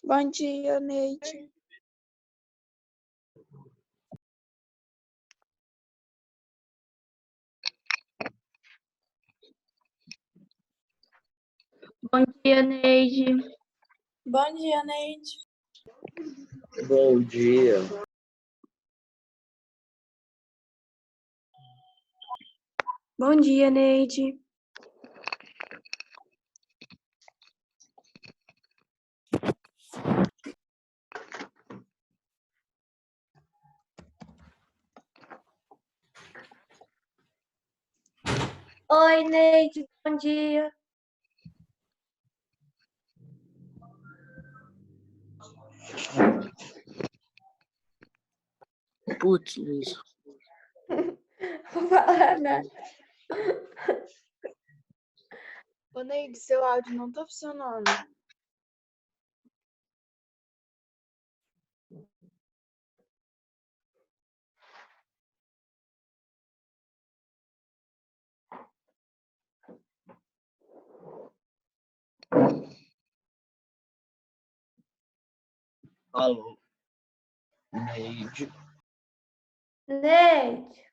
Bom dia, Neide. Bom dia, Neide. Bom dia, Neide. Bom dia. Bom dia, Neide. Oi, Neide, bom dia. Putz, Luiz. Vou falar nada. Ô, Neide, seu áudio não tá funcionando. Alô. Neide. Neide,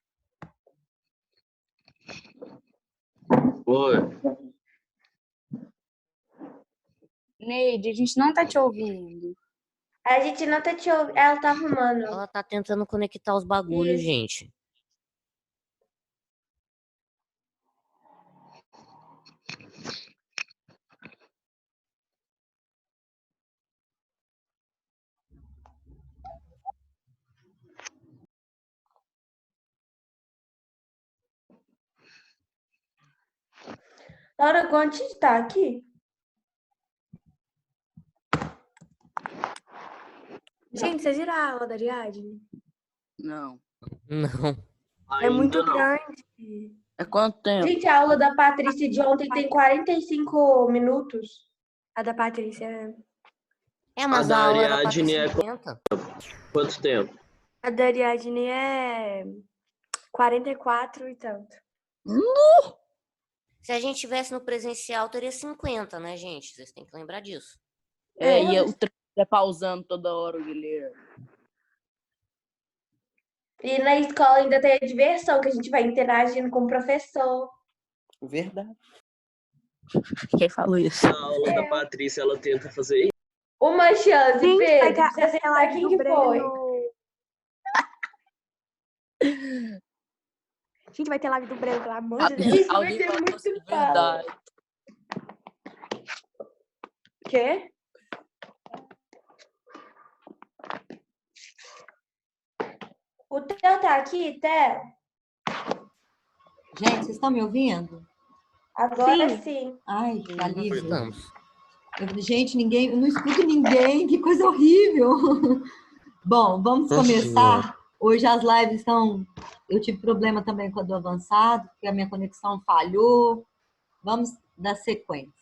Oi. Neide, a gente não tá te ouvindo. a gente não tá te ouvindo. Ela tá arrumando. Ela tá tentando conectar os bagulhos, Isso. gente. Laura Conte tá aqui? Gente, vocês viram a aula da Ariadne? Não. Não. É muito Ainda não. grande. É quanto tempo? Gente, a aula da Patrícia de ontem tem 45 minutos. A da Patrícia. Mas da a aula era Ariadne é 450. Quanto tempo? A da Ariadne é 44 e tanto. Se a gente tivesse no presencial, teria 50, né, gente? Vocês têm que lembrar disso. E o trem é pausando toda hora, o Guilherme. E na escola ainda tem a diversão, que a gente vai interagindo com o professor. Verdade. Quem falou isso? A aula da Patrícia, ela tenta fazer isso. Uma chance, Gente, vai Pedro. ter a Precisa acertar live quem do que foi. Breno. Gente, vai ter live do Breno, pelo amor de Deus. Isso vai Alguém ser falou muito isso de fácil. verdade. Quê? O teu tá aqui, Té? Gente, vocês estão me ouvindo? Agora sim. Ai, que alívio. Estamos. Gente, eu não escuto ninguém, que coisa horrível. Bom, vamos começar. Hoje as lives estão... Eu tive problema também com a do avançado, porque a minha conexão falhou. Vamos dar sequência.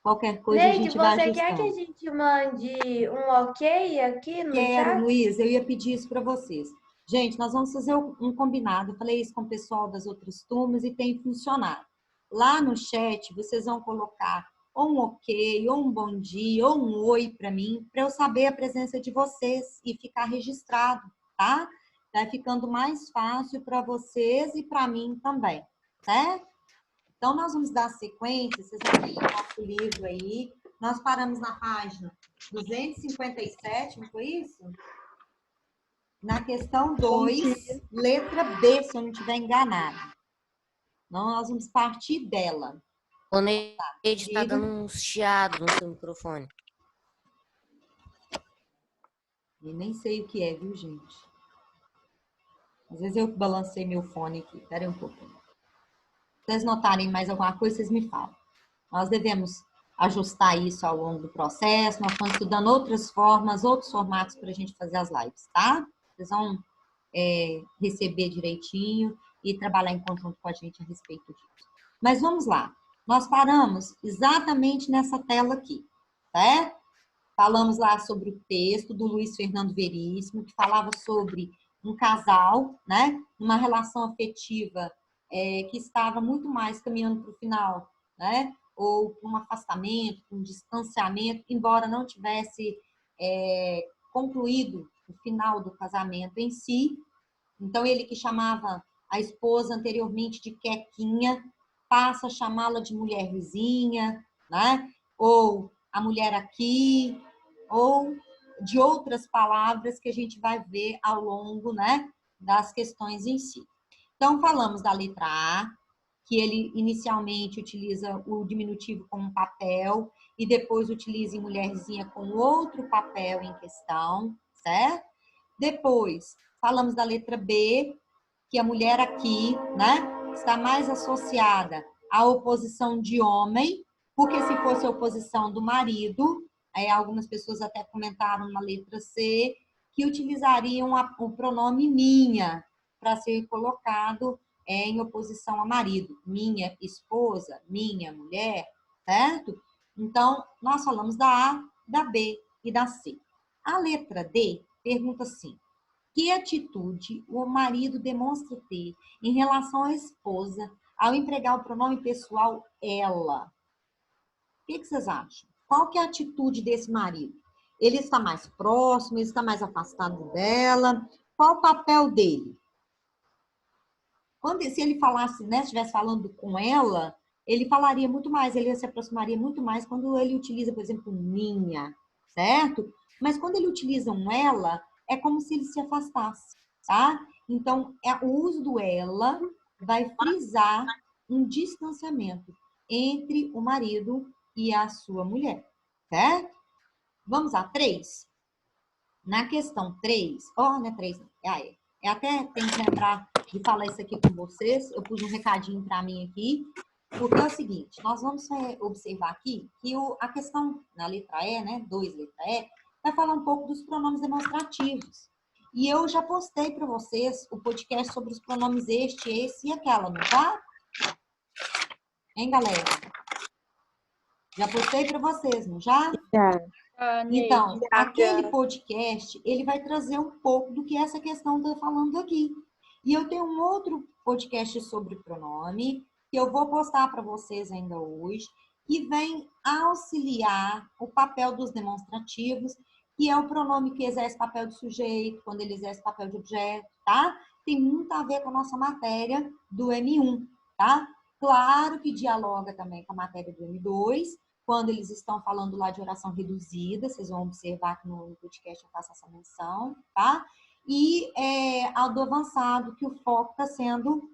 Qualquer coisa a Neide, gente vai você quer que a ajustando. gente mande um ok aqui no Quero, chat? Luiz, eu ia pedir isso para vocês. Gente, nós vamos fazer um combinado. Eu falei isso com o pessoal das outras turmas e tem funcionado. Lá no chat, vocês vão colocar ou um ok, ou um bom dia, ou um oi para mim, para eu saber a presença de vocês e ficar registrado, tá? Vai ficando mais fácil para vocês e para mim também, certo? Então, nós vamos dar sequência, vocês vão ver o nosso livro aí. Nós paramos na página 257, não foi isso? Na questão 2, letra B, se eu não estiver enganada. Então, nós vamos partir dela. O Neide tá diga. dando uns chiados no seu microfone. E nem sei o que é, viu, gente? Às vezes eu balancei meu fone aqui. Espera aí um pouquinho. Se vocês notarem mais alguma coisa, vocês me falam. Nós devemos ajustar isso ao longo do processo. Nós estamos estudando outras formas, outros formatos para a gente fazer as lives, tá? Vocês vão receber direitinho e trabalhar em conjunto com a gente a respeito disso. Mas vamos lá. Nós paramos exatamente nessa tela aqui, certo? Falamos lá sobre o texto do Luiz Fernando Veríssimo, que falava sobre um casal, né? Uma relação afetiva que estava muito mais caminhando para o final, né? Ou para um afastamento, um distanciamento, embora não tivesse concluído o final do casamento em si. Então, ele que chamava a esposa anteriormente de Quequinha, passa a chamá-la de mulherzinha, né? Ou a mulher aqui, ou de outras palavras que a gente vai ver ao longo, né, das questões em si. Então, falamos da letra A, que ele inicialmente utiliza o diminutivo como papel e depois utiliza em mulherzinha com outro papel em questão, certo? Depois, falamos da letra B, que a mulher aqui, né, está mais associada à oposição de homem, porque se fosse a oposição do marido, algumas pessoas até comentaram na letra C, que utilizariam o pronome minha para ser colocado em oposição a marido. Minha esposa, minha mulher, certo? Então, nós falamos da A, da B e da C. A letra D pergunta assim: que atitude o marido demonstra ter em relação à esposa ao empregar o pronome pessoal ela? O que vocês acham? Qual que é a atitude desse marido? Ele está mais próximo, ele está mais afastado dela? Qual o papel dele? Se ele falasse, né, estivesse falando com ela, ele falaria muito mais, ele se aproximaria muito mais quando ele utiliza, por exemplo, minha, certo? Mas quando ele utiliza um ela, é como se ele se afastasse, tá? Então, o uso do ela vai frisar um distanciamento entre o marido e a sua mulher, certo? Vamos a 3? Na questão 3, não é 3, até tem que lembrar de falar isso aqui com vocês, eu pus um recadinho para mim aqui, porque é o seguinte, nós vamos observar aqui que a questão na letra E, né, 2 letra E, vai falar um pouco dos pronomes demonstrativos. E eu já postei para vocês o podcast sobre os pronomes este, esse e aquela, não tá? Hein, galera? Já postei para vocês, não já? Então, aquele podcast, ele vai trazer um pouco do que essa questão está falando aqui. E eu tenho um outro podcast sobre pronome, que eu vou postar para vocês ainda hoje, que vem auxiliar o papel dos demonstrativos, que é o pronome que exerce papel de sujeito, quando ele exerce papel de objeto, tá? Tem muito a ver com a nossa matéria do M1, tá? Claro que dialoga também com a matéria do M2, quando eles estão falando lá de oração reduzida, vocês vão observar que no podcast eu faço essa menção, tá? E ao do avançado, que o foco está sendo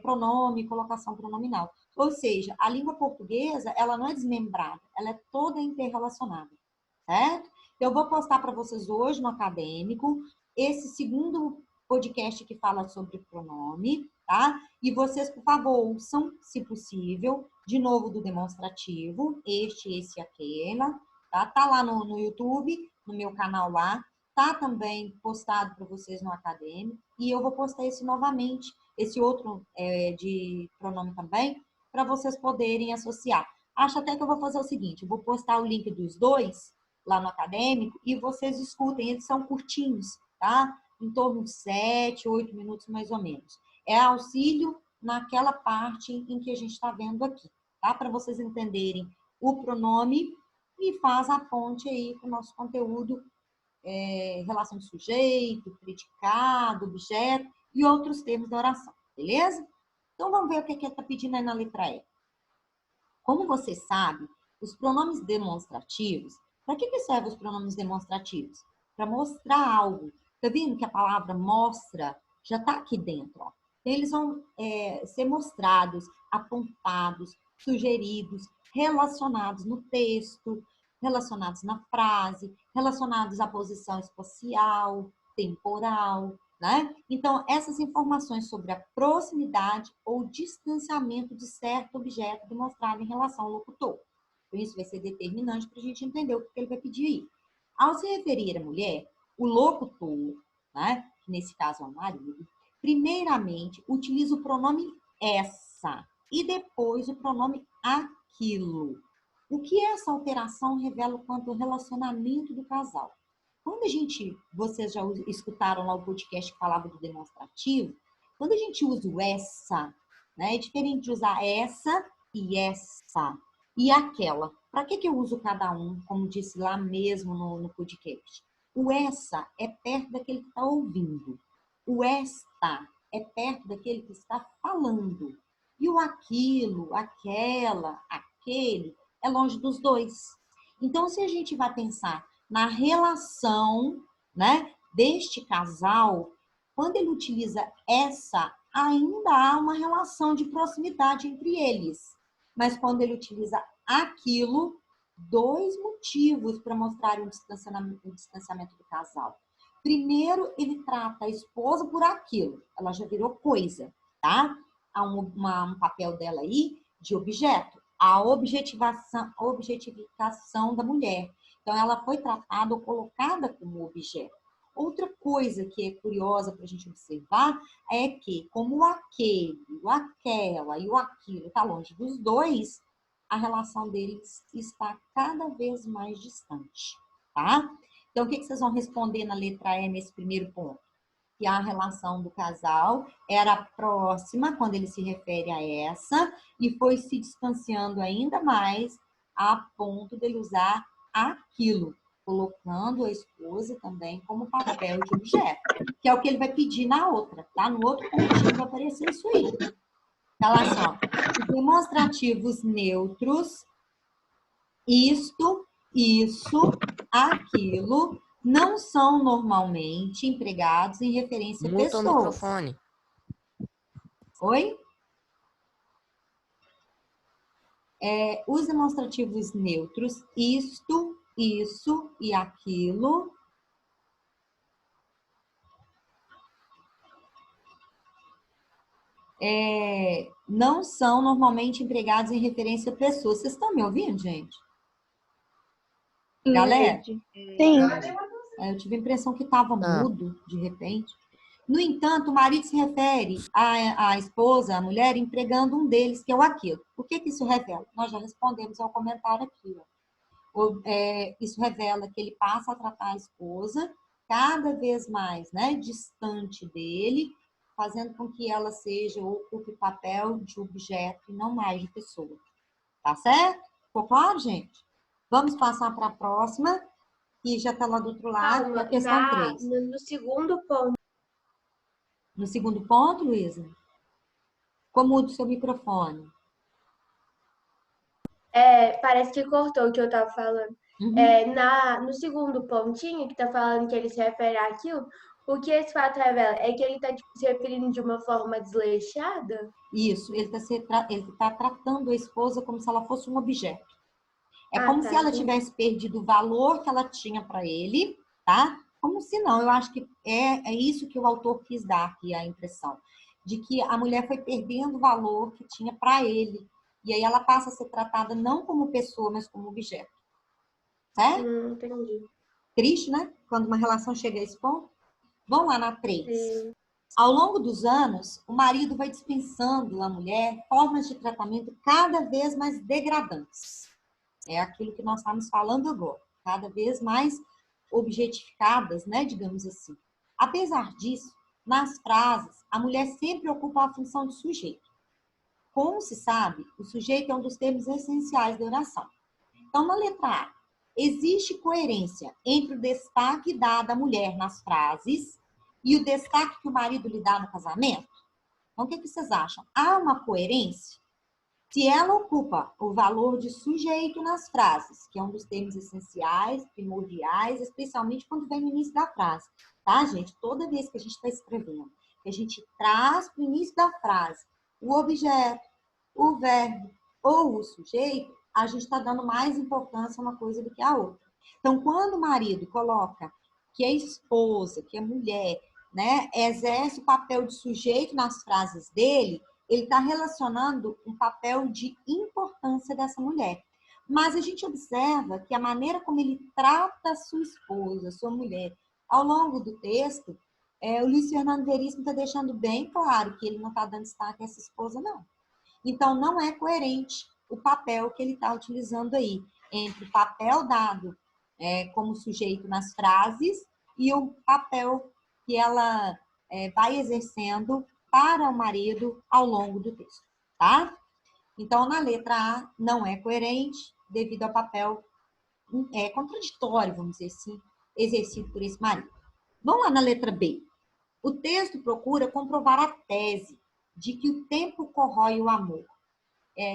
pronome, colocação pronominal. Ou seja, a língua portuguesa, ela não é desmembrada, ela é toda interrelacionada, certo? Eu vou postar para vocês hoje no Acadêmico esse segundo podcast que fala sobre pronome, tá? E vocês, por favor, ouçam, se possível, de novo do demonstrativo, este, esse e aquela, tá? Tá lá no YouTube, no meu canal lá, tá também postado para vocês no Acadêmico, e eu vou postar esse novamente, esse outro de pronome também, para vocês poderem associar. Acho até que eu vou fazer o seguinte, eu vou postar o link dos dois lá no Acadêmico e vocês escutem, eles são curtinhos, tá? Em torno de 7, 8 minutos mais ou menos. É auxílio naquela parte em que a gente está vendo aqui, tá? Para vocês entenderem o pronome e faz a ponte aí com o nosso conteúdo, relação de sujeito, predicado, objeto e outros termos da oração, beleza? Então, vamos ver o que ele está pedindo aí na letra E. Como você sabe, os pronomes demonstrativos, para que servem os pronomes demonstrativos? Para mostrar algo. Tá vendo que a palavra mostra já está aqui dentro, ó. Eles vão ser mostrados, apontados, sugeridos, relacionados no texto, relacionados na frase, relacionados à posição espacial, temporal, né? Então, essas informações sobre a proximidade ou distanciamento de certo objeto demonstrado em relação ao locutor. Então, isso vai ser determinante para a gente entender o que ele vai pedir aí. Ao se referir à mulher, o locutor, né, que nesse caso é o marido, primeiramente utiliza o pronome essa e depois o pronome aquilo. O que essa alteração revela quanto ao relacionamento do casal? Quando vocês já escutaram lá o podcast que falava do demonstrativo, quando a gente usa o essa, né, é diferente de usar essa e aquela. Para que eu uso cada um, como disse lá mesmo no podcast? O essa é perto daquele que está ouvindo. O esta é perto daquele que está falando. E o aquilo, aquela, aquele, é longe dos dois. Então, se a gente vai pensar na relação, né, deste casal, quando ele utiliza essa, ainda há uma relação de proximidade entre eles. Mas quando ele utiliza aquilo, dois motivos para mostrar o distanciamento do casal. Primeiro, ele trata a esposa por aquilo. Ela já virou coisa, tá? Há um papel dela aí de objeto. A objetificação da mulher. Então, ela foi tratada ou colocada como objeto. Outra coisa que é curiosa para a gente observar é que, como o aquele, o aquela e o aquilo está longe dos dois, a relação deles está cada vez mais distante, tá? Então, o que vocês vão responder na letra E nesse primeiro ponto? Que a relação do casal era próxima quando ele se refere a essa e foi se distanciando ainda mais a ponto dele usar aquilo, colocando a esposa também como papel de objeto, que é o que ele vai pedir na outra, tá? No outro pontinho vai aparecer isso aí. Olha lá só. Os demonstrativos neutros, isto, isso, aquilo, não são normalmente empregados em referência a Muta o pessoas. microfone. Oi? Os demonstrativos neutros, isto, isso e aquilo, não são normalmente empregados em referência a pessoas. Vocês estão me ouvindo, gente? Galera? Sim. Eu tive a impressão que estava mudo, de repente. No entanto, o marido se refere à esposa, à mulher, empregando um deles, que é o aquilo. O que isso revela? Nós já respondemos ao comentário aqui. Isso revela que ele passa a tratar a esposa cada vez mais, né, distante dele, fazendo com que ela seja ou ocupe papel de objeto e não mais de pessoa. Tá certo? Ficou claro, gente? Vamos passar para a próxima, que já está lá do outro lado, que é a questão 3. No segundo ponto. No segundo ponto, Luísa? Como muda o seu microfone? Parece que cortou o que eu estava falando. Uhum. No segundo pontinho, que está falando que ele se refere àquilo, o que esse fato revela é que ele está se referindo de uma forma desleixada? Isso, ele tá tratando a esposa como se ela fosse um objeto. Como se ela tivesse perdido o valor que ela tinha para ele, tá? Como se não. Eu acho que é isso que o autor quis dar aqui, a impressão. De que a mulher foi perdendo o valor que tinha para ele. E aí ela passa a ser tratada não como pessoa, mas como objeto. Certo? Entendi. Triste, né? Quando uma relação chega a esse ponto. Vamos lá na 3. Sim. Ao longo dos anos, o marido vai dispensando à mulher formas de tratamento cada vez mais degradantes. É aquilo que nós estamos falando agora. Cada vez mais objetificadas, né, digamos assim. Apesar disso, nas frases, a mulher sempre ocupa a função de sujeito. Como se sabe, o sujeito é um dos termos essenciais da oração. Então, na letra A, existe coerência entre o destaque dado à mulher nas frases e o destaque que o marido lhe dá no casamento? Então, o que vocês acham? Há uma coerência? Se ela ocupa o valor de sujeito nas frases, que é um dos termos essenciais, primordiais, especialmente quando vem no início da frase, tá, gente? Toda vez que a gente está escrevendo, que a gente traz para o início da frase o objeto, o verbo ou o sujeito, a gente está dando mais importância a uma coisa do que a outra. Então, quando o marido coloca que a esposa, que a mulher, né, exerce o papel de sujeito nas frases dele, ele está relacionando um papel de importância dessa mulher. Mas a gente observa que a maneira como ele trata sua esposa, sua mulher, ao longo do texto, o Luiz Fernando Veríssimo está deixando bem claro que ele não está dando destaque a essa esposa, não. Então, não é coerente o papel que ele está utilizando aí, entre o papel dado como sujeito nas frases e o papel que ela vai exercendo para o marido ao longo do texto, tá? Então, na letra A, não é coerente. devido ao papel contraditório, vamos dizer assim, exercido por esse marido. Vamos lá na letra B. O texto procura comprovar a tese de que o tempo corrói o amor.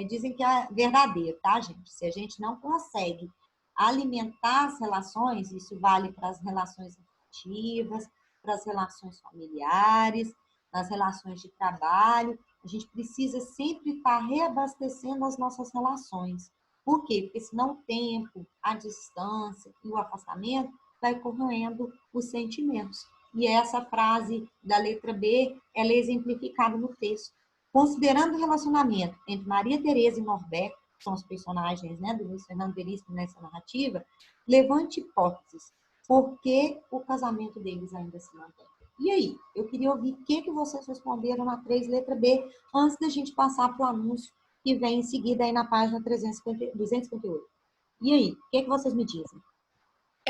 Dizem que é verdadeiro, tá, gente? Se a gente não consegue alimentar as relações, isso vale para as relações afetivas, para as relações familiares, nas relações de trabalho, a gente precisa sempre estar reabastecendo as nossas relações. Por quê? Porque senão o tempo, a distância e o afastamento vai corroendo os sentimentos. E essa frase da letra B, ela é exemplificada no texto. Considerando o relacionamento entre Maria Tereza e Norberto, que são os personagens, né, do Luiz Fernando Veríssimo nessa narrativa, levante hipóteses. Por que o casamento deles ainda se mantém? E aí? Eu queria ouvir o que vocês responderam na 3, letra B, antes da gente passar para o anúncio que vem em seguida aí na página 258. E aí? O que vocês me dizem?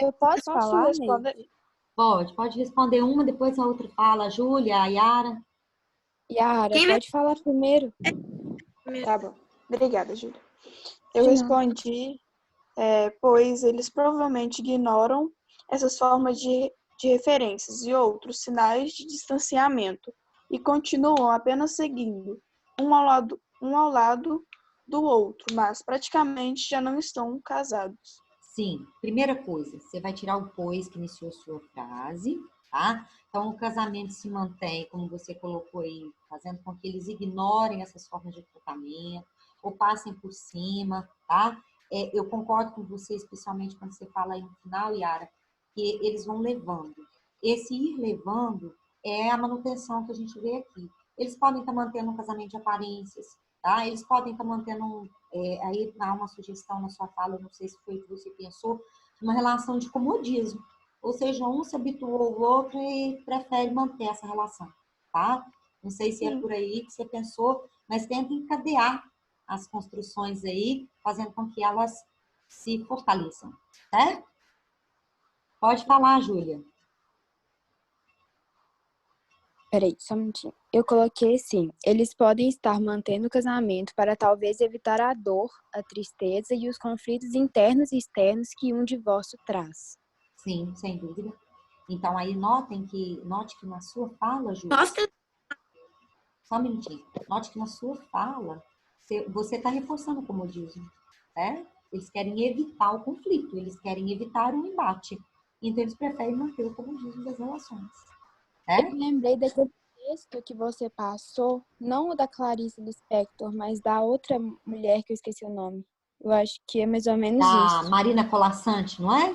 Eu posso falar, responder? Pode responder uma, depois a outra fala. A Júlia, a Yara. Yara, Quem pode falar primeiro. Tá bom. Obrigada, Júlia. Eu respondi, pois eles provavelmente ignoram essas formas de referências e outros sinais de distanciamento e continuam apenas seguindo um ao lado do outro, mas praticamente já não estão casados. Sim, primeira coisa, você vai tirar o pois que iniciou sua frase, tá? Então, o casamento se mantém, como você colocou aí, fazendo com que eles ignorem essas formas de tratamento ou passem por cima, tá? Eu concordo com você, especialmente quando você fala aí no final, Yara, que eles vão levando. Esse ir levando é a manutenção que a gente vê aqui. Eles podem estar mantendo um casamento de aparências, tá? Eles podem estar mantendo, aí há uma sugestão na sua fala, não sei se foi o que você pensou, uma relação de comodismo. Ou seja, um se habituou ao outro e prefere manter essa relação, tá? Não sei se é por aí que você pensou, mas tenta encadear as construções aí, fazendo com que elas se fortaleçam, certo? Pode falar, Júlia. Peraí, só um minutinho. Eu coloquei assim, eles podem estar mantendo o casamento para talvez evitar a dor, a tristeza e os conflitos internos e externos que um divórcio traz. Sim, sem dúvida. Então, aí note que na sua fala, Júlia... Só um minutinho. Note que na sua fala, você está reforçando o comodismo, né? Eles querem evitar o conflito, eles querem evitar o embate. Então, eles preferem manter o comodismo das relações. Eu lembrei daquele texto que você passou, não o da Clarice Lispector, mas da outra mulher que eu esqueci o nome. Eu acho que é mais ou menos Da isso. Marina Colasanti, não é?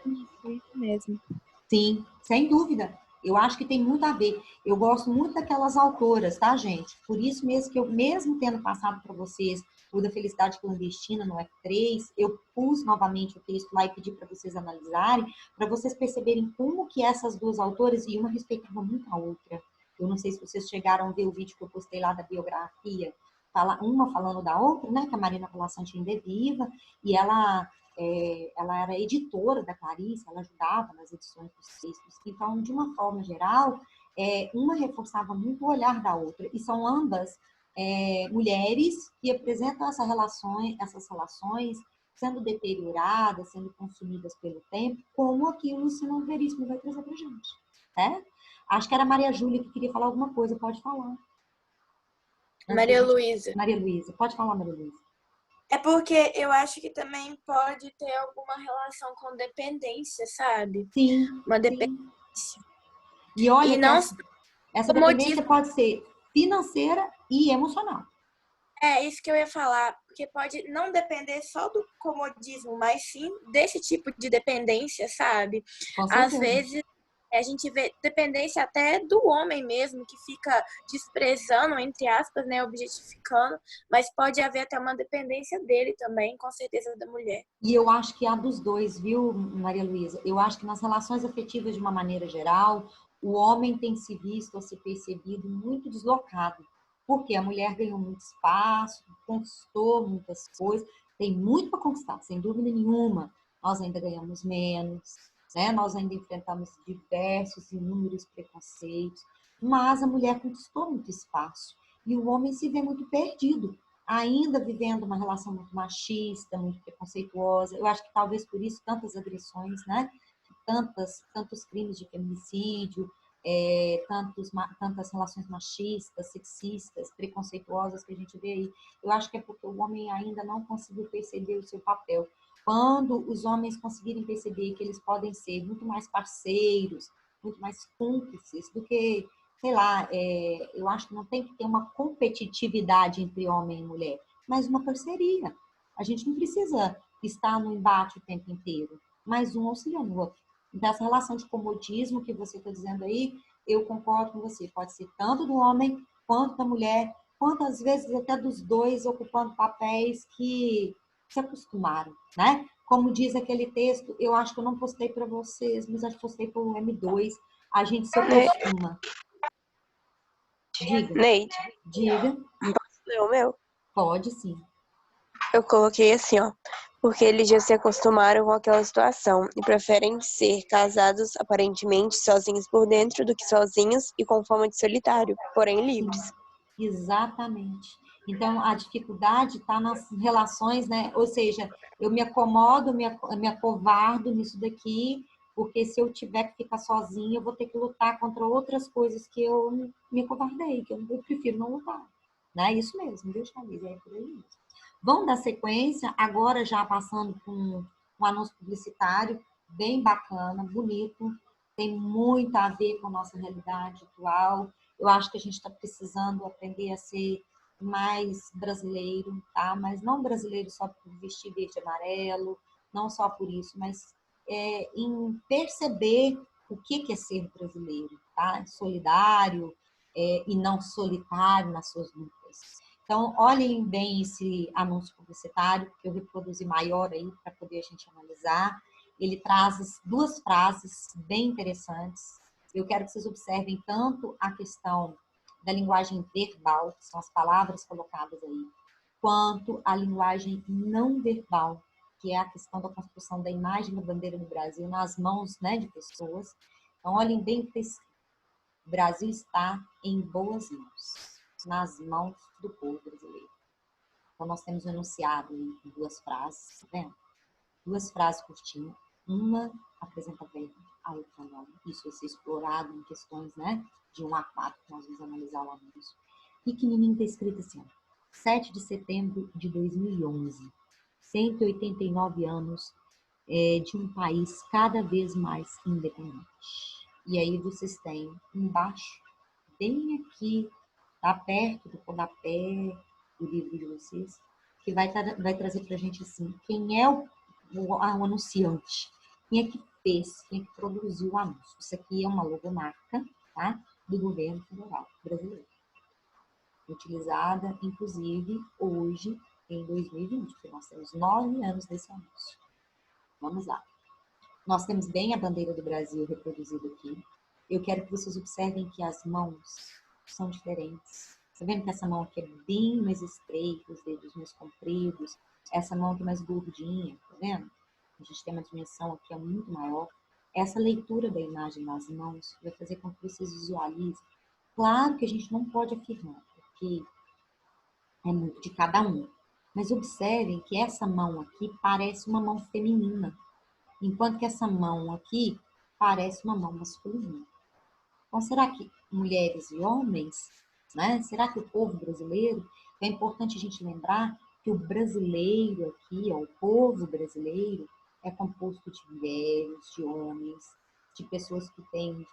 Isso mesmo. Sim, sem dúvida. Eu acho que tem muito a ver. Eu gosto muito daquelas autoras, tá, gente? Por isso mesmo que eu, mesmo tendo passado para vocês o da Felicidade Clandestina no F3, eu pus novamente o texto lá e pedi para vocês analisarem, para vocês perceberem como que essas duas autoras, e uma respeitava muito a outra. Eu não sei se vocês chegaram a ver o vídeo que eu postei lá da biografia, uma falando da outra, né, que a Marina Colasanti ainda é viva, e ela era editora da Clarice, ela ajudava nas edições dos textos. Então, de uma forma geral, uma reforçava muito o olhar da outra. E são ambas mulheres que apresentam essas relações sendo deterioradas, sendo consumidas pelo tempo, como aqui o Luciano Veríssimo vai trazer para a gente. Né? Acho que era a Maria Júlia que queria falar alguma coisa, pode falar. Maria Luísa. Maria Luísa, pode falar, Maria Luísa. É porque eu acho que também pode ter alguma relação com dependência, sabe? Sim. Uma dependência. E olha, E não essa dependência pode ser financeira e emocional. É isso que eu ia falar, porque pode não depender só do comodismo, mas sim desse tipo de dependência, sabe? Às vezes a gente vê dependência até do homem mesmo, que fica desprezando, entre aspas, né, objetificando, mas pode haver até uma dependência dele também, com certeza, da mulher. E eu acho que há dos dois, viu, Maria Luísa? Eu acho que nas relações afetivas, de uma maneira geral, o homem tem se visto, ou se percebido muito deslocado, porque a mulher ganhou muito espaço, conquistou muitas coisas, tem muito para conquistar, sem dúvida nenhuma. Nós ainda ganhamos menos, né? Nós ainda enfrentamos diversos, inúmeros preconceitos, mas a mulher conquistou muito espaço e o homem se vê muito perdido, ainda vivendo uma relação muito machista, muito preconceituosa. Eu acho que talvez por isso tantas agressões, né? Tantos crimes de feminicídio, tantas relações machistas, sexistas, preconceituosas que a gente vê aí. Eu acho que é porque o homem ainda não conseguiu perceber o seu papel. Quando os homens conseguirem perceber que eles podem ser muito mais parceiros, muito mais cúmplices do que, sei lá, eu acho que não tem que ter uma competitividade entre homem e mulher, mas uma parceria. A gente não precisa estar no embate o tempo inteiro, mas um auxiliando o outro. Então, essa relação de comodismo que você está dizendo aí, eu concordo com você. Pode ser tanto do homem quanto da mulher, quanto às vezes até dos dois ocupando papéis que se acostumaram, né? Como diz aquele texto, eu acho que eu não postei para vocês, mas acho que postei para o M2, a gente se acostuma. Diga. Neide, Diga. posso ler o meu? Pode sim. Eu coloquei assim, ó. Porque eles já se acostumaram com aquela situação e preferem ser casados aparentemente sozinhos por dentro do que sozinhos e com fama de solitário, porém livres. Sim, exatamente. Então, a dificuldade está nas relações, né? Ou seja, eu me acomodo, me acovardo nisso daqui, porque se eu tiver que ficar sozinha, eu vou ter que lutar contra outras coisas que eu me acovardei, que eu prefiro não lutar. Né? Isso mesmo, viu, Chaves? É por aí mesmo. Vamos dar sequência, agora já passando com um anúncio publicitário bem bacana, bonito, tem muito a ver com a nossa realidade atual. Eu acho que a gente está precisando aprender a ser mais brasileiro, tá? Mas não brasileiro só por vestir verde e amarelo, não só por isso, mas em perceber o que é ser brasileiro, tá? Solidário e não solitário nas suas lutas. Então, olhem bem esse anúncio publicitário, que eu reproduzi maior aí para poder a gente analisar. Ele traz duas frases bem interessantes. Eu quero que vocês observem tanto a questão da linguagem verbal, que são as palavras colocadas aí, quanto a linguagem não verbal, que é a questão da construção da imagem da bandeira do Brasil nas mãos, né, de pessoas. Então, olhem bem que o Brasil está em boas mãos, nas mãos do povo brasileiro. Então, nós temos um enunciado em duas frases, tá vendo? Duas frases curtinhas. Uma apresenta verbo, a outra não. Isso vai ser explorado em questões, né, de 1 a 4, que nós vamos analisar o anúncio. Pequenininho está escrito assim, ó, 7 de setembro de 2011, 189 anos de um país cada vez mais independente. E aí vocês têm embaixo, bem aqui, tá perto do rodapé do livro de vocês, que vai trazer para a gente assim, quem é o anunciante, quem é que fez, quem é que produziu o anúncio. Isso aqui é uma logomarca, tá, do governo federal brasileiro, utilizada, inclusive, hoje, em 2020, porque nós temos 9 anos desse anúncio. Vamos lá. Nós temos bem a bandeira do Brasil reproduzida aqui. Eu quero que vocês observem que as mãos são diferentes. Tá vendo que essa mão aqui é bem mais estreita, os dedos mais compridos, essa mão aqui é mais gordinha, tá vendo? A gente tem uma dimensão aqui muito maior. Essa leitura da imagem nas mãos vai fazer com que vocês visualizem. Claro que a gente não pode afirmar, porque é muito de cada um. Mas observem que essa mão aqui parece uma mão feminina, enquanto que essa mão aqui parece uma mão masculina. Então, será que mulheres e homens, né? Será que o povo brasileiro, é importante a gente lembrar que o brasileiro aqui, ó, o povo brasileiro, é composto de mulheres, de homens, de pessoas que têm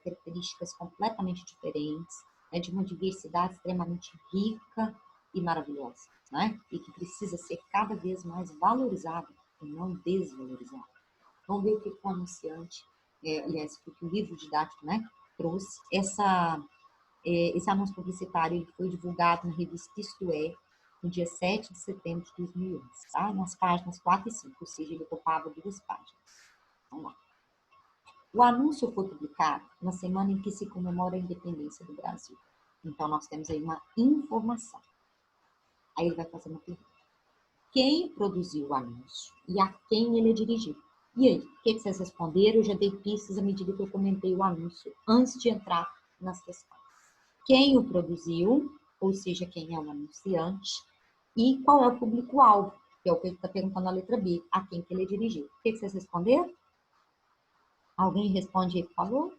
características completamente diferentes, né, de uma diversidade extremamente rica e maravilhosa, né? E que precisa ser cada vez mais valorizada e não desvalorizada. Vamos ver o que o anunciante, aliás, o que o livro didático, né, trouxe. Esse anúncio publicitário ele foi divulgado na revista Isto É, no dia 7 de setembro de 2011, tá? Nas páginas 4 e 5, ou seja, ele ocupava 2 páginas. Vamos lá. O anúncio foi publicado na semana em que se comemora a independência do Brasil. Então, nós temos aí uma informação. Aí ele vai fazer uma pergunta. Quem produziu o anúncio e a quem ele é dirigido? E aí, o que vocês responderam? Eu já dei pistas à medida que eu comentei o anúncio, antes de entrar nas questões. Quem o produziu, ou seja, quem é o anunciante, e qual é o público-alvo, que é o que ele está perguntando na letra B, a quem que ele é dirigido. O que vocês responderam? Alguém responde aí, por favor?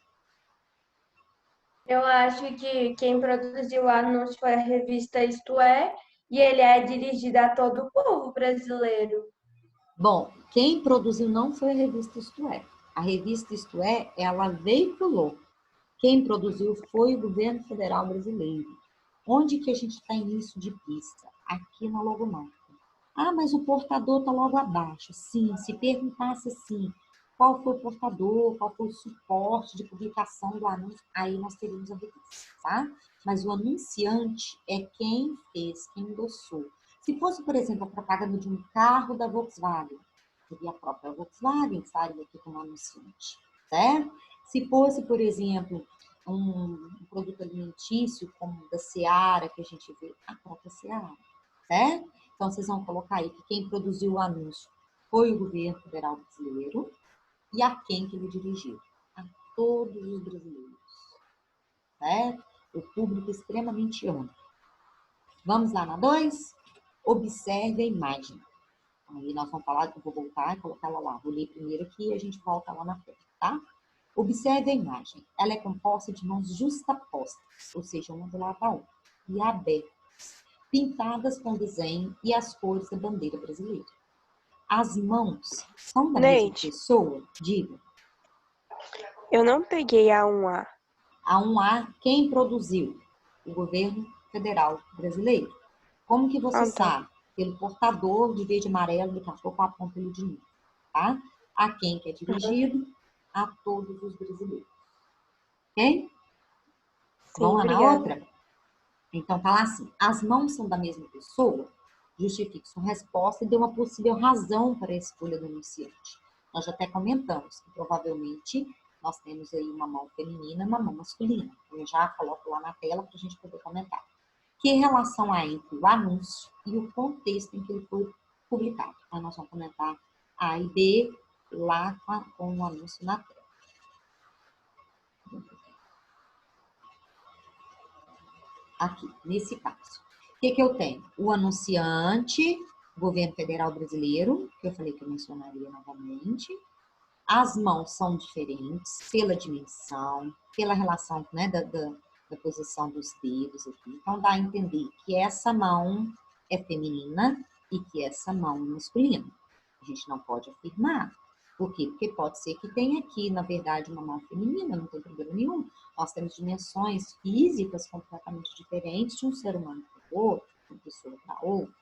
Eu acho que quem produziu o anúncio foi a revista Isto É, e ele é dirigido a todo o povo brasileiro. Bom, quem produziu não foi a revista Isto É. A revista Isto É, ela veiculou. Quem produziu foi o governo federal brasileiro. Onde que a gente tem isso de pista? Aqui na logomarca. Ah, mas o portador está logo abaixo. Sim, se perguntasse assim, qual foi o portador, qual foi o suporte de publicação do anúncio, aí nós teríamos a revista, tá? Mas o anunciante é quem fez, quem endossou. Se fosse, por exemplo, a propaganda de um carro da Volkswagen, seria a própria Volkswagen que estaria aqui como anunciante, certo? Se fosse, por exemplo, um produto alimentício, como da Seara, que a gente vê, a própria Seara, certo? Então, vocês vão colocar aí que quem produziu o anúncio foi o governo federal brasileiro e a quem que ele dirigiu? A todos os brasileiros, certo? O público extremamente amplo. Vamos lá na 2? Observe a imagem. Aí nós vamos falar, eu vou voltar e colocar ela lá. Vou ler primeiro aqui e a gente volta lá na frente, tá? Observe a imagem. Ela é composta de mãos justapostas, ou seja, uma do lado da outra, e abertas, pintadas com desenho e as cores da bandeira brasileira. As mãos são da mesma pessoa? Diga. Eu não peguei a 1A. A 1A, quem produziu? O governo federal brasileiro. Como que você sabe? Pelo portador de verde e amarelo, daqui a pouco aponta ele de novo, tá? A quem que é dirigido? A todos os brasileiros. Ok? Sim, Vamos lá obrigada. na outra? Então, tá lá assim, as mãos são da mesma pessoa? Justifique sua resposta e dê uma possível razão para a escolha do anunciante. Nós já até comentamos que provavelmente nós temos aí uma mão feminina e uma mão masculina. Eu já coloco lá na tela para a gente poder comentar. Que relação há entre o anúncio e o contexto em que ele foi publicado? Aí nós vamos comentar A e B lá com o anúncio na tela. Aqui, nesse caso. O que eu tenho? O anunciante, governo federal brasileiro, que eu falei que eu mencionaria novamente. As mãos são diferentes pela dimensão, pela relação, né, da posição dos dedos aqui. Então, dá a entender que essa mão é feminina e que essa mão é masculina. A gente não pode afirmar. Por quê? Porque pode ser que tenha aqui, na verdade, uma mão feminina, não tem problema nenhum. Nós temos dimensões físicas completamente diferentes de um ser humano para o outro, de uma pessoa para outra.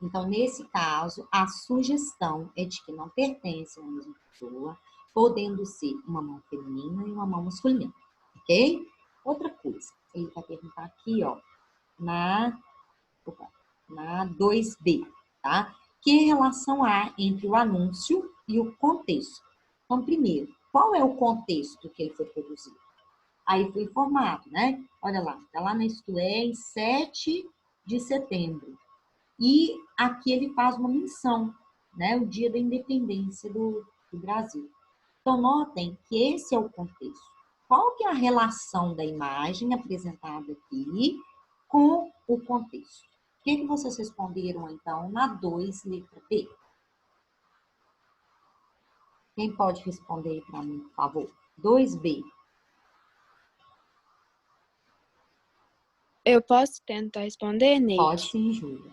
Então, nesse caso, a sugestão é de que não pertencem à mesma pessoa, podendo ser uma mão feminina e uma mão masculina, ok? Outra coisa, ele vai perguntar aqui, ó, na 2B, tá? Que relação há entre o anúncio e o contexto? Então, primeiro, qual é o contexto que ele foi produzido? Aí foi informado, né? Olha lá, tá lá na Isto É, em 7 de setembro. E aqui ele faz uma menção, né? O dia da independência do Brasil. Então, notem que esse é o contexto. Qual que é a relação da imagem apresentada aqui com o contexto? O que vocês responderam, então, na 2, letra B? Quem pode responder para mim, por favor? 2B. Eu posso tentar responder, Neide? Pode sim, Júlia.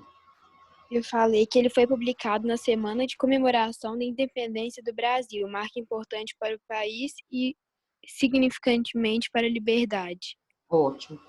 Eu falei que ele foi publicado na semana de comemoração da independência do Brasil, marca importante para o país e significantemente para a liberdade. Ótimo.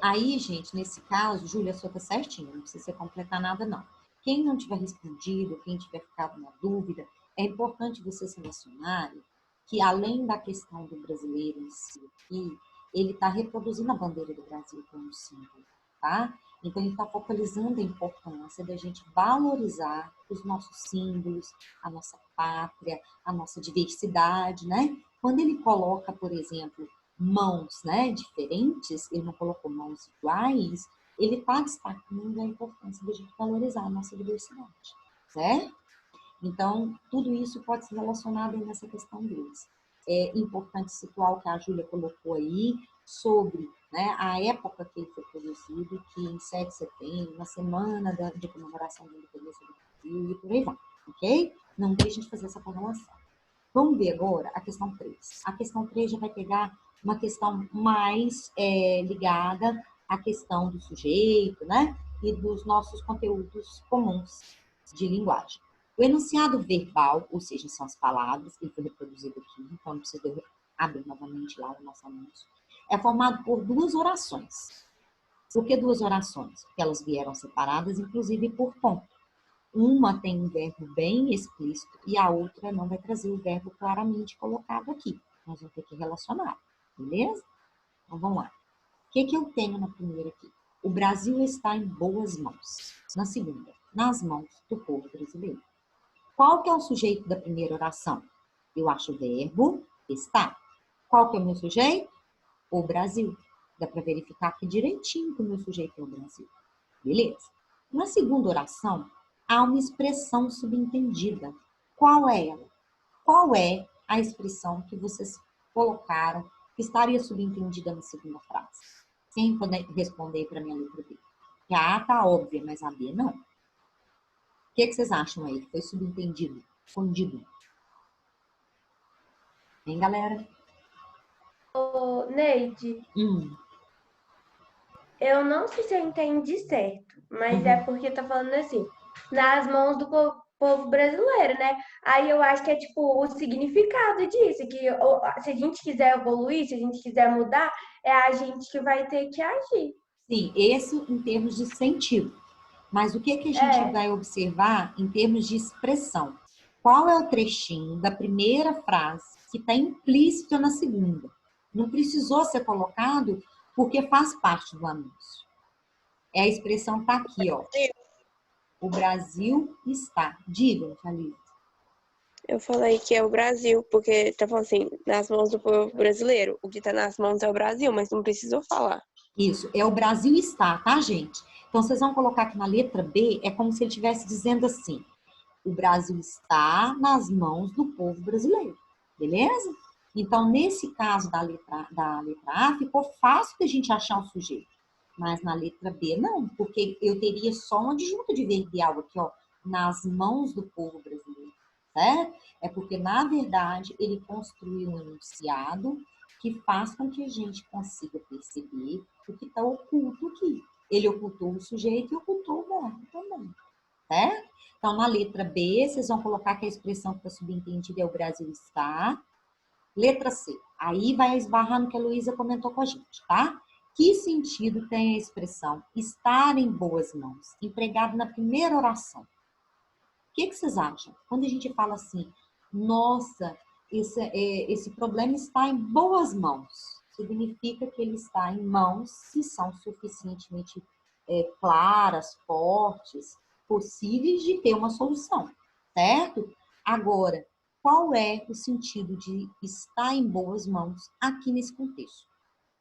Aí, gente, nesse caso, Júlia, a sua tá certinho, não precisa você completar nada, não. Quem não tiver respondido, quem tiver ficado na dúvida, é importante vocês relacionarem que, além da questão do brasileiro em si aqui, ele está reproduzindo a bandeira do Brasil como símbolo, tá? Então, ele está focalizando a importância da gente valorizar os nossos símbolos, a nossa pátria, a nossa diversidade, né? Quando ele coloca, por exemplo, mãos, né, diferentes, ele não colocou mãos iguais, ele está destacando a importância de a gente valorizar a nossa diversidade, certo? Então, tudo isso pode ser relacionado nessa questão deles. É importante situar o que a Júlia colocou aí sobre né, a época que ele foi produzido, que em 7 de setembro, na semana de comemoração da independência do Brasil, e por aí vai, ok? Não deixem de fazer essa correlação. Vamos ver agora a questão 3. A questão 3 já vai pegar uma questão mais ligada à questão do sujeito, né? E dos nossos conteúdos comuns de linguagem. O enunciado verbal, ou seja, são as palavras, que foi reproduzido aqui, então não precisa eu abrir novamente lá o nosso anúncio, é formado por 2 orações. Por que 2 orações? Porque elas vieram separadas, inclusive por ponto. Uma tem um verbo bem explícito e a outra não vai trazer o verbo claramente colocado aqui. Nós vamos ter que relacionar, beleza? Então, vamos lá. O que eu tenho na primeira aqui? O Brasil está em boas mãos. Na segunda, nas mãos do povo brasileiro. Qual que é o sujeito da primeira oração? Eu acho o verbo está. Qual que é o meu sujeito? O Brasil. Dá para verificar aqui direitinho que o meu sujeito é o Brasil. Beleza? Na segunda oração, há uma expressão subentendida. Qual é ela? Qual é a expressão que vocês colocaram que estaria subentendida na segunda frase? Quem pode responder para a minha letra B? Que a A está óbvia, mas a B não. O que vocês acham aí? Foi subentendido, escondido. Hein, galera? Ô, Neide, eu não sei se eu entendi certo, mas é porque tá falando assim, nas mãos do povo brasileiro, né? Aí eu acho que é tipo o significado disso, que se a gente quiser evoluir, se a gente quiser mudar, é a gente que vai ter que agir. Sim, esse em termos de sentido. Mas o que a gente vai observar em termos de expressão? Qual é o trechinho da primeira frase que está implícito na segunda? Não precisou ser colocado porque faz parte do anúncio. A expressão está aqui, ó. O Brasil está. Diga, Thalita. Eu falei que é o Brasil, porque tá falando assim, nas mãos do povo brasileiro. O que tá nas mãos é o Brasil, mas não precisou falar. Isso, é o Brasil está, tá, gente? Então, vocês vão colocar aqui na letra B, é como se ele estivesse dizendo assim, o Brasil está nas mãos do povo brasileiro, beleza? Então, nesse caso da letra A, ficou fácil da gente achar o sujeito. Mas na letra B, não, porque eu teria só um adjunto de verbial aqui, ó, nas mãos do povo brasileiro, certo? É porque, na verdade, ele construiu um enunciado que faz com que a gente consiga perceber o que está oculto aqui. Ele ocultou o sujeito e ocultou o verbo também, certo? Então, na letra B, vocês vão colocar que a expressão que está subentendida é o Brasil está. Letra C. Aí vai esbarrar no que a Luísa comentou com a gente, tá? Que sentido tem a expressão estar em boas mãos, empregado na primeira oração? O que vocês acham? Quando a gente fala assim, nossa, esse problema está em boas mãos, significa que ele está em mãos que são suficientemente claras, fortes, possíveis de ter uma solução, certo? Agora, qual é o sentido de estar em boas mãos aqui nesse contexto?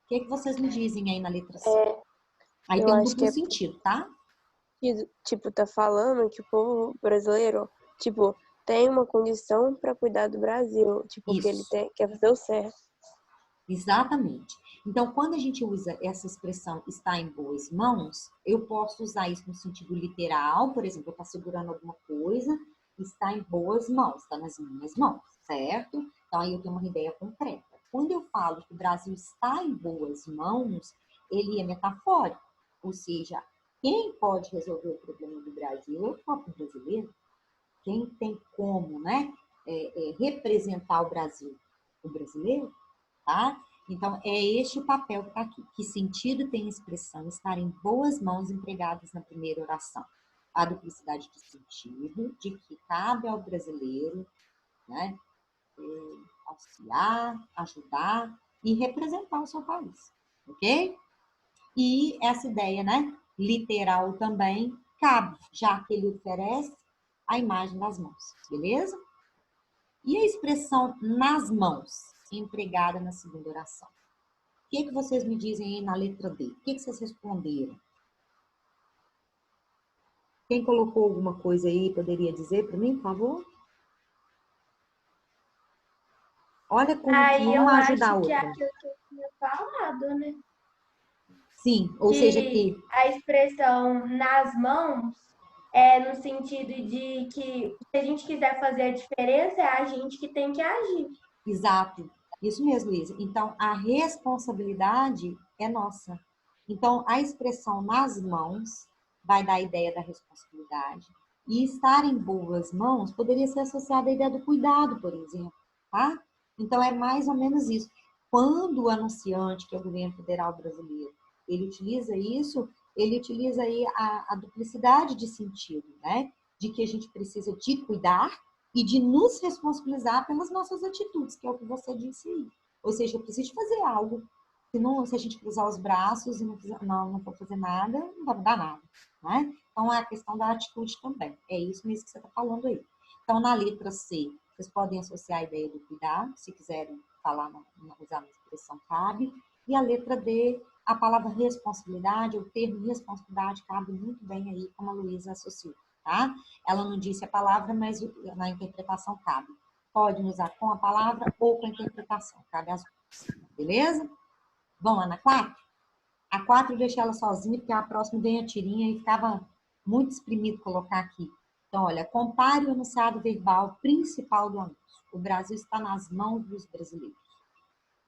O que vocês me dizem aí na letra C? Aí tem um duplo sentido, tá? Tipo, tá falando que o povo brasileiro, tipo, tem uma condição para cuidar do Brasil. Tipo, que ele quer fazer o certo. Exatamente. Então, quando a gente usa essa expressão estar em boas mãos, eu posso usar isso no sentido literal, por exemplo, eu estou segurando alguma coisa, está em boas mãos, está nas minhas mãos, certo? Então, aí eu tenho uma ideia concreta. Quando eu falo que o Brasil está em boas mãos, ele é metafórico, ou seja, quem pode resolver o problema do Brasil é o próprio brasileiro. Quem tem como, né, representar o Brasil? O brasileiro, tá? Então, é este o papel que está aqui. Que sentido tem a expressão estar em boas mãos empregadas na primeira oração? A duplicidade de sentido, de que cabe ao brasileiro, né, auxiliar, ajudar e representar o seu país, ok? E essa ideia, né, literal também cabe, já que ele oferece a imagem das mãos, beleza? E a expressão nas mãos, empregada na segunda oração? O que vocês me dizem aí na letra D? O que vocês responderam? Quem colocou alguma coisa aí poderia dizer para mim, por favor? Olha como que uma ajuda a outra. Eu acho que é aquilo que eu tinha falado, né? Sim, ou seja que... a expressão nas mãos é no sentido de que se a gente quiser fazer a diferença, é a gente que tem que agir. Exato, isso mesmo, Luísa. Então, a responsabilidade é nossa. Então, a expressão nas mãos vai dar a ideia da responsabilidade. E estar em boas mãos poderia ser associada à ideia do cuidado, por exemplo, tá? Então, é mais ou menos isso. Quando o anunciante, que é o governo federal brasileiro, ele utiliza isso, ele utiliza aí a duplicidade de sentido, né? De que a gente precisa de cuidar e de nos responsabilizar pelas nossas atitudes, que é o que você disse aí. Ou seja, eu preciso fazer algo. Se a gente cruzar os braços e não for fazer nada, não vai mudar nada, né? Então, é a questão da atitude também. É isso mesmo que você está falando aí. Então, na letra C, vocês podem associar a ideia do cuidar, se quiserem falar, usar na expressão cabe. E a letra D, a palavra responsabilidade, o termo responsabilidade cabe muito bem aí, como a Luísa associou, tá? Ela não disse a palavra, mas na interpretação cabe. Pode usar com a palavra ou com a interpretação, cabe as duas, beleza? Vamos lá na 4? A 4 eu deixei ela sozinha, porque a próxima vem a tirinha e ficava muito exprimido colocar aqui. Então, olha, compare o enunciado verbal principal do anúncio. O Brasil está nas mãos dos brasileiros.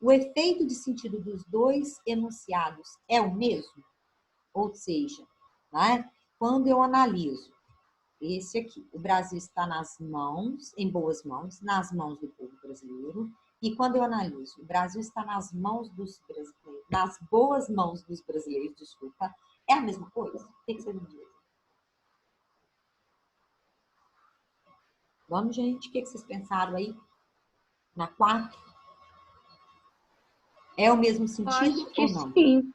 O efeito de sentido dos dois enunciados é o mesmo? Ou seja, né, quando eu analiso esse aqui, o Brasil está nas mãos, em boas mãos, nas mãos do povo brasileiro. E quando eu analiso, o Brasil está nas mãos dos brasileiros, nas boas mãos dos brasileiros, desculpa, é a mesma coisa? O que você me diz? Vamos, gente, o que vocês pensaram aí? Na 4? É o mesmo sentido Acho que ou não? sim.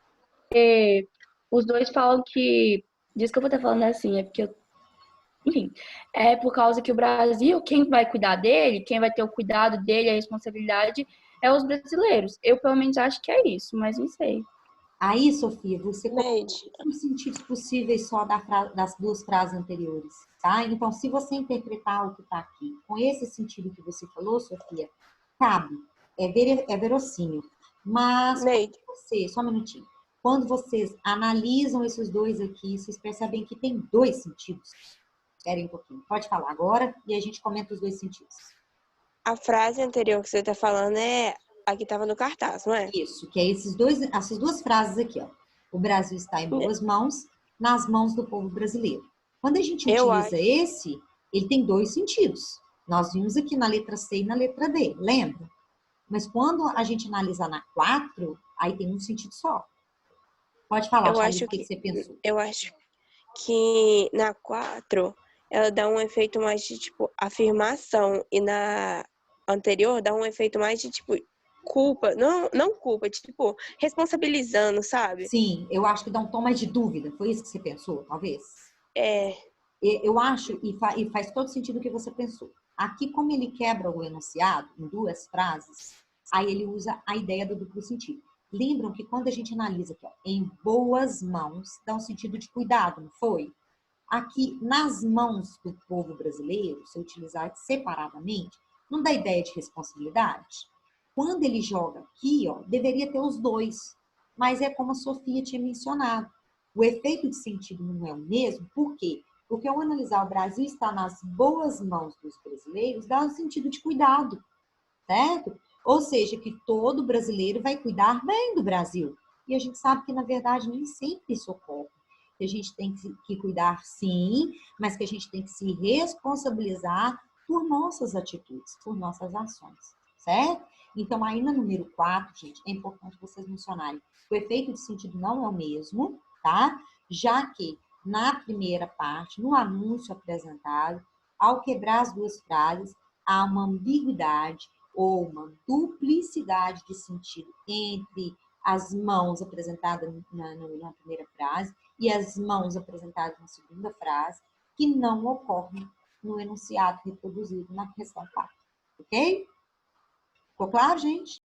Os dois falam que... Diz que eu vou estar falando assim, é porque eu... Enfim, é por causa que o Brasil, quem vai cuidar dele, quem vai ter o cuidado dele, a responsabilidade, é os brasileiros. Eu, pelo menos, acho que é isso, mas não sei. Aí, Sofia, você Neide, colocou os sentidos possíveis só das duas frases anteriores, tá? Então, se você interpretar o que está aqui com esse sentido que você falou, Sofia, cabe, é verossímil. Mas, Neide, só um minutinho, quando vocês analisam esses dois aqui, vocês percebem que tem dois sentidos. Esperem um pouquinho, pode falar agora e a gente comenta os dois sentidos. a frase anterior que você está falando é a que estava no cartaz, não é? Isso, que é essas duas frases aqui, ó. O Brasil está em boas mãos, nas mãos do povo brasileiro. Quando a gente Eu utiliza esse, ele tem dois sentidos. Nós vimos aqui na letra C e na letra D, lembra? Mas quando a gente analisa na 4, aí tem um sentido só. Pode falar, Charles, o que você pensou? Eu acho que na 4 ela dá um efeito mais de, tipo, afirmação. E na anterior dá um efeito mais de, tipo, culpa. Não culpa, tipo, responsabilizando, sabe? Sim, eu acho que dá um tom mais de dúvida. Foi isso que você pensou, talvez? É, Eu acho, e faz todo sentido o que você pensou. Aqui, como ele quebra o enunciado em duas frases, aí ele usa a ideia do duplo sentido. Lembram que quando a gente analisa aqui, ó, em boas mãos, dá um sentido de cuidado, não foi? Aqui, nas mãos do povo brasileiro, se eu utilizar separadamente, não dá ideia de responsabilidade? Quando ele joga aqui, ó, deveria ter os dois, mas é como a Sofia tinha mencionado. O efeito de sentido não é o mesmo, por quê? Porque ao analisar o Brasil está nas boas mãos dos brasileiros, dá um sentido de cuidado, certo? Ou seja, que todo brasileiro vai cuidar bem do Brasil. E a gente sabe que, na verdade, nem sempre isso ocorre. Que a gente tem que cuidar, sim, mas que a gente tem que se responsabilizar por nossas atitudes, por nossas ações, certo? Então, aí no número 4, gente, é importante vocês mencionarem que o efeito de sentido não é o mesmo, tá? Já que na primeira parte, no anúncio apresentado, ao quebrar as duas frases, há uma ambiguidade ou uma duplicidade de sentido entre as mãos apresentadas na primeira frase e as mãos apresentadas na segunda frase, que não ocorrem no enunciado reproduzido na questão 4. Ok? Ficou claro, gente?